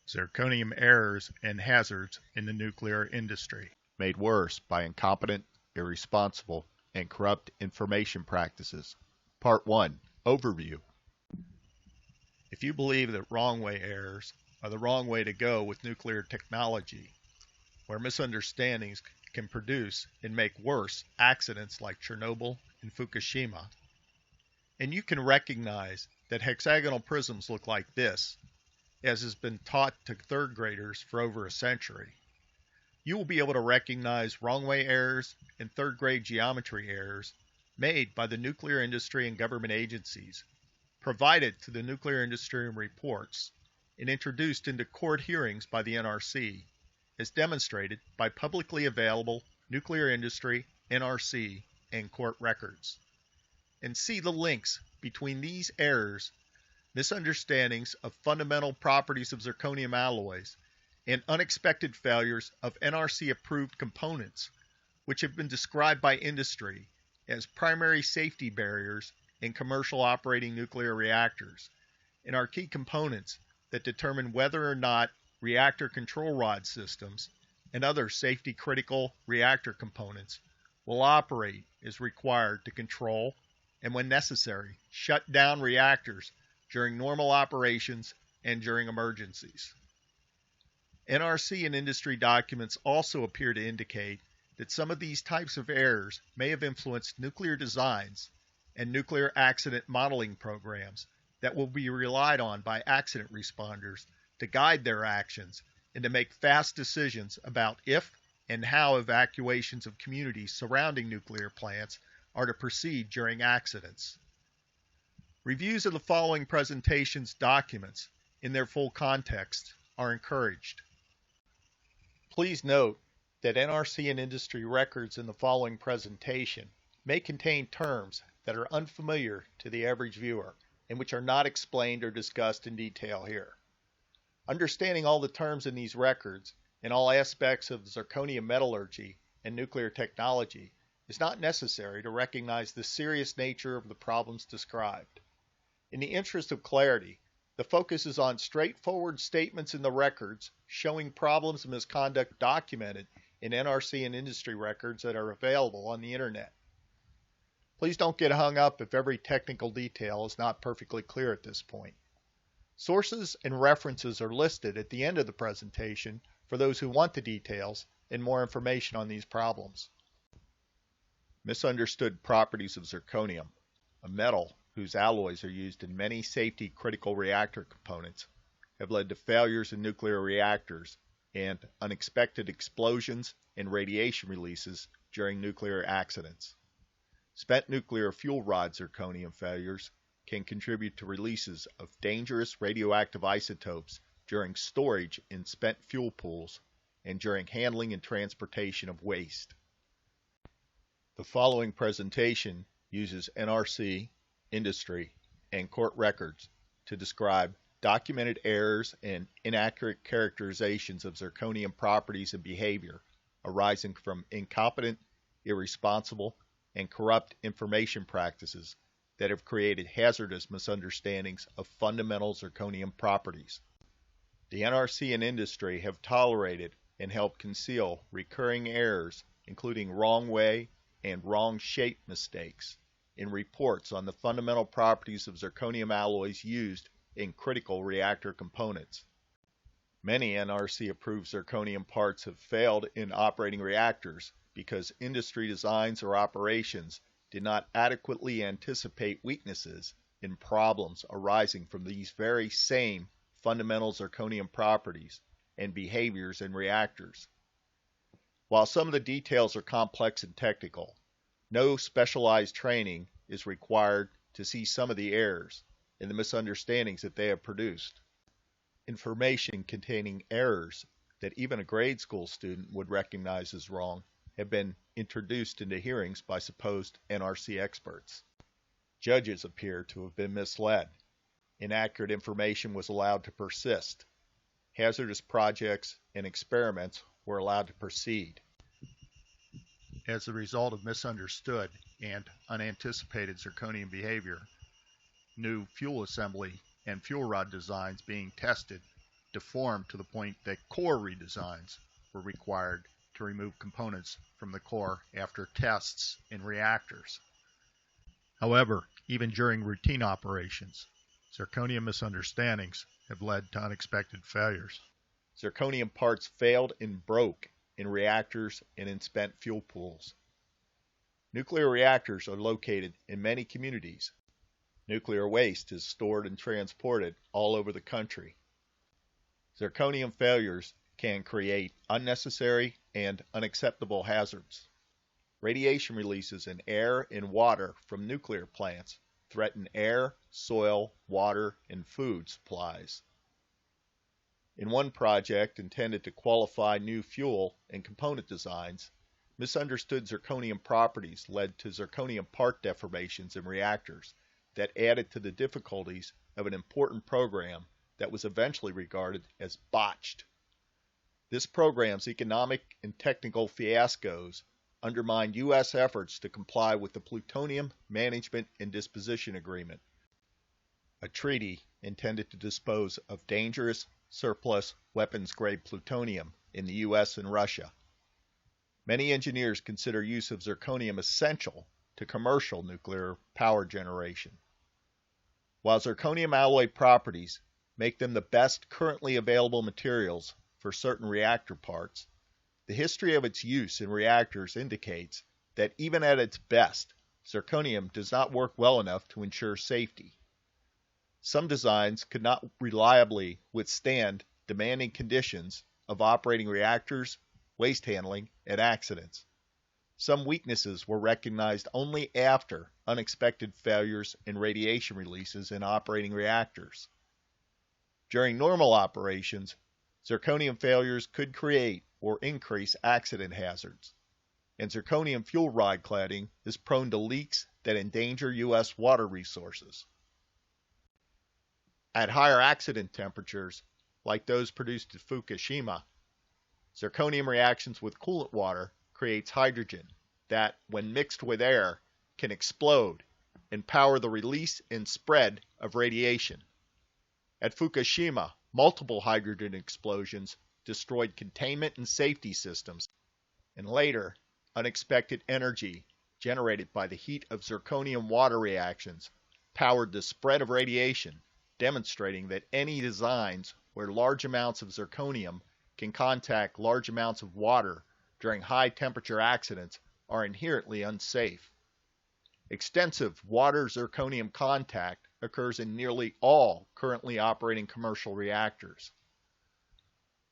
Zirconium errors and hazards in the nuclear industry. Made worse by incompetent, irresponsible, and corrupt information practices. Part 1. Overview. If you believe that wrong way errors are the wrong way to go with nuclear technology, where misunderstandings can produce and make worse accidents like Chernobyl and Fukushima, and you can recognize that hexagonal prisms look like this, as has been taught to third graders for over a century, you will be able to recognize wrong way errors and third grade geometry errors made by the nuclear industry and government agencies, provided to the nuclear industry in reports, and introduced into court hearings by the NRC, as demonstrated by publicly available nuclear industry, NRC, and court records. And see the links between these errors, misunderstandings of fundamental properties of zirconium alloys, and unexpected failures of NRC-approved components, which have been described by industry as primary safety barriers in commercial operating nuclear reactors, and are key components that determine whether or not reactor control rod systems and other safety-critical reactor components will operate as required to control and, when necessary, shut down reactors during normal operations and during emergencies. NRC and industry documents also appear to indicate that some of these types of errors may have influenced nuclear designs and nuclear accident modeling programs that will be relied on by accident responders to guide their actions and to make fast decisions about if and how evacuations of communities surrounding nuclear plants are to proceed during accidents. Reviews of the following presentation's documents in their full context are encouraged. Please note that NRC and industry records in the following presentation may contain terms that are unfamiliar to the average viewer and which are not explained or discussed in detail here. Understanding all the terms in these records and all aspects of zirconium metallurgy and nuclear technology is not necessary to recognize the serious nature of the problems described. In the interest of clarity, the focus is on straightforward statements in the records showing problems and misconduct documented in NRC and industry records that are available on the internet. Please don't get hung up if every technical detail is not perfectly clear at this point. Sources and references are listed at the end of the presentation for those who want the details and more information on these problems. Misunderstood properties of zirconium, a metal whose alloys are used in many safety-critical reactor components, have led to failures in nuclear reactors and unexpected explosions and radiation releases during nuclear accidents. Spent nuclear fuel rod zirconium failures can contribute to releases of dangerous radioactive isotopes during storage in spent fuel pools and during handling and transportation of waste. The following presentation uses NRC, industry, and court records to describe documented errors and inaccurate characterizations of zirconium properties and behavior arising from incompetent, irresponsible, and corrupt information practices that have created hazardous misunderstandings of fundamental zirconium properties. The NRC and industry have tolerated and helped conceal recurring errors, including wrong way and wrong shape mistakes, in reports on the fundamental properties of zirconium alloys used in critical reactor components. Many NRC-approved zirconium parts have failed in operating reactors because industry designs or operations did not adequately anticipate weaknesses in problems arising from these very same fundamental zirconium properties and behaviors in reactors. While some of the details are complex and technical, no specialized training is required to see some of the errors and the misunderstandings that they have produced. Information containing errors that even a grade school student would recognize as wrong have been introduced into hearings by supposed NRC experts. Judges appear to have been misled. Inaccurate information was allowed to persist. Hazardous projects and experiments were allowed to proceed. As a result of misunderstood and unanticipated zirconium behavior, new fuel assembly and fuel rod designs being tested deformed to the point that core redesigns were required to remove components from the core after tests in reactors. However, even during routine operations, zirconium misunderstandings have led to unexpected failures. Zirconium parts failed and broke in reactors and in spent fuel pools. Nuclear reactors are located in many communities. Nuclear waste is stored and transported all over the country. Zirconium failures can create unnecessary and unacceptable hazards. Radiation releases in air and water from nuclear plants threaten air, soil, water, and food supplies. In one project intended to qualify new fuel and component designs, misunderstood zirconium properties led to zirconium part deformations in reactors that added to the difficulties of an important program that was eventually regarded as botched. This program's economic and technical fiascos undermined U.S. efforts to comply with the Plutonium Management and Disposition Agreement, a treaty intended to dispose of dangerous, surplus, weapons-grade plutonium in the U.S. and Russia. Many engineers consider use of zirconium essential to commercial nuclear power generation. While zirconium alloy properties make them the best currently available materials for certain reactor parts, the history of its use in reactors indicates that even at its best, zirconium does not work well enough to ensure safety. Some designs could not reliably withstand demanding conditions of operating reactors, waste handling, and accidents. Some weaknesses were recognized only after unexpected failures and radiation releases in operating reactors. During normal operations, zirconium failures could create or increase accident hazards, and zirconium fuel rod cladding is prone to leaks that endanger U.S. water resources. At higher accident temperatures, like those produced at Fukushima, zirconium reactions with coolant water creates hydrogen that, when mixed with air, can explode and power the release and spread of radiation. At Fukushima, multiple hydrogen explosions destroyed containment and safety systems, and later, unexpected energy generated by the heat of zirconium water reactions powered the spread of radiation, demonstrating that any designs where large amounts of zirconium can contact large amounts of water during high temperature accidents are inherently unsafe. Extensive water zirconium contact occurs in nearly all currently operating commercial reactors.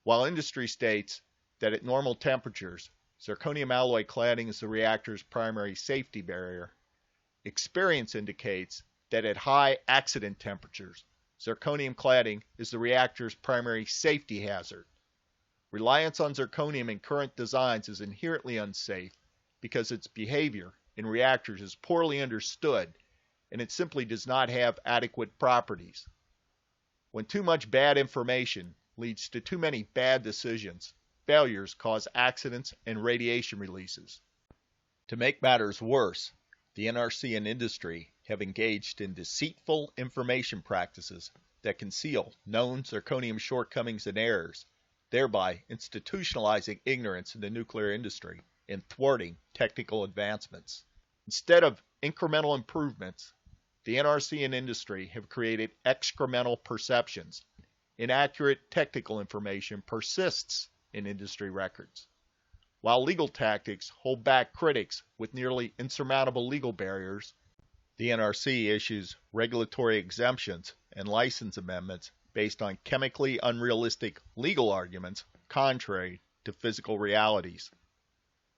While industry states that at normal temperatures, zirconium alloy cladding is the reactor's primary safety barrier, experience indicates that at high accident temperatures, zirconium cladding is the reactor's primary safety hazard. Reliance on zirconium in current designs is inherently unsafe because its behavior in reactors is poorly understood and it simply does not have adequate properties. When too much bad information leads to too many bad decisions, failures cause accidents and radiation releases. To make matters worse, the NRC and industry have engaged in deceitful information practices that conceal known zirconium shortcomings and errors, thereby institutionalizing ignorance in the nuclear industry and thwarting technical advancements. Instead of incremental improvements, the NRC and industry have created excremental perceptions. Inaccurate technical information persists in industry records. While legal tactics hold back critics with nearly insurmountable legal barriers, the NRC issues regulatory exemptions and license amendments based on chemically unrealistic legal arguments contrary to physical realities.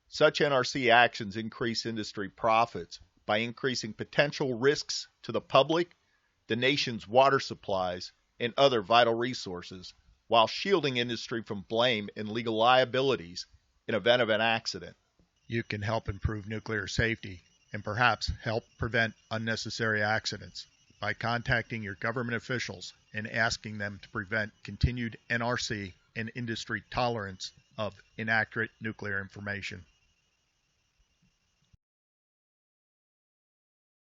Such NRC actions increase industry profits by increasing potential risks to the public, the nation's water supplies, and other vital resources, while shielding industry from blame and legal liabilities in event of an accident. You can help improve nuclear safety and perhaps help prevent unnecessary accidents by contacting your government officials and asking them to prevent continued NRC and industry tolerance of inaccurate nuclear information.